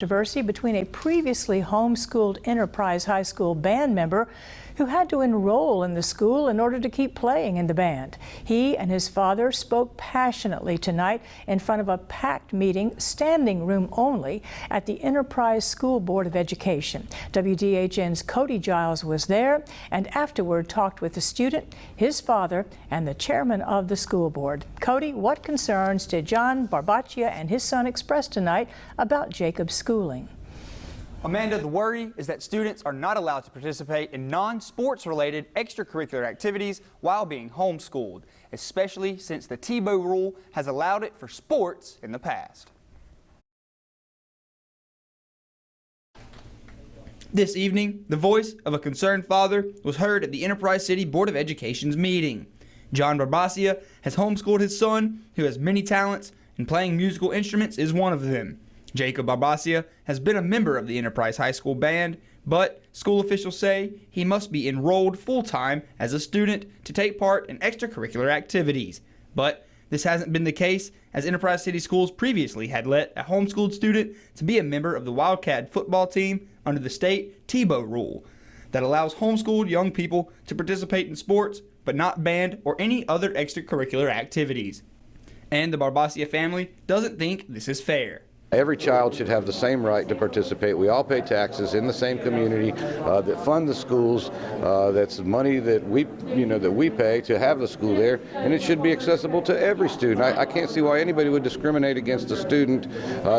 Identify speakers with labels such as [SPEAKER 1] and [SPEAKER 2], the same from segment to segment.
[SPEAKER 1] Controversy between a previously homeschooled Enterprise High School band member who had to enroll in the school in order to keep playing in the band. He and his father spoke passionately tonight in front of a packed meeting, standing room only, at the Enterprise School Board of Education. WDHN's Cody Giles was there and afterward talked with the student, his father, and the chairman of the school board. Cody, what concerns did John Barbaccia and his son express tonight about Jacob's schooling?
[SPEAKER 2] Amanda, the worry is that students are not allowed to participate in non-sports related extracurricular activities while being homeschooled, especially since the Tebow rule has allowed it for sports in the past. This evening, the voice of a concerned father was heard at the Enterprise City Board of Education's meeting. John Barbaccia has homeschooled his son, who has many talents, and playing musical instruments is one of them. Jacob Barbaccia has been a member of the Enterprise High School band, but school officials say he must be enrolled full-time as a student to take part in extracurricular activities. But this hasn't been the case, as Enterprise City Schools previously had let a homeschooled student to be a member of the Wildcat football team under the state Tebow rule that allows homeschooled young people to participate in sports, but not band or any other extracurricular activities. And the Barbaccia family doesn't think this is fair.
[SPEAKER 3] Every child should have the same right to participate. We all pay taxes in the same community that fund the schools. That's money that we pay to have the school there, and it should be accessible to every student. I can't see why anybody would discriminate against a student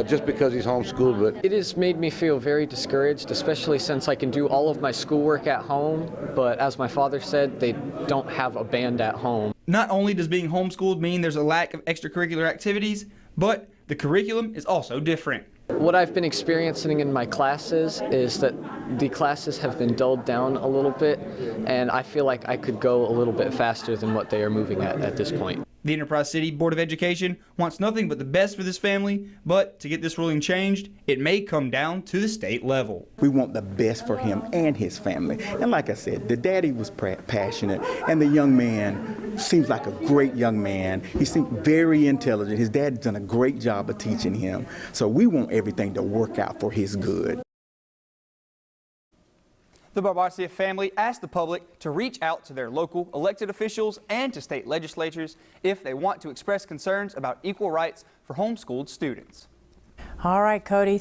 [SPEAKER 3] just because he's homeschooled. But
[SPEAKER 4] it has made me feel very discouraged, especially since I can do all of my schoolwork at home. But as my father said, they don't have a band at home.
[SPEAKER 2] Not only does being homeschooled mean there's a lack of extracurricular activities, but the curriculum is also different.
[SPEAKER 4] What I've been experiencing in my classes is that the classes have been dulled down a little bit, and I feel like I could go a little bit faster than what they are moving at this point.
[SPEAKER 2] The Enterprise City Board of Education wants nothing but the best for this family, but to get this ruling changed, it may come down to the state level.
[SPEAKER 5] We want the best for him and his family. And like I said, the daddy was passionate, and the young man seems like a great young man. He seemed very intelligent. His dad's done a great job of teaching him. So we want everything to work out for his good.
[SPEAKER 2] The Barbaccia family asked the public to reach out to their local elected officials and to state legislatures if they want to express concerns about equal rights for homeschooled students.
[SPEAKER 1] All right, Cody.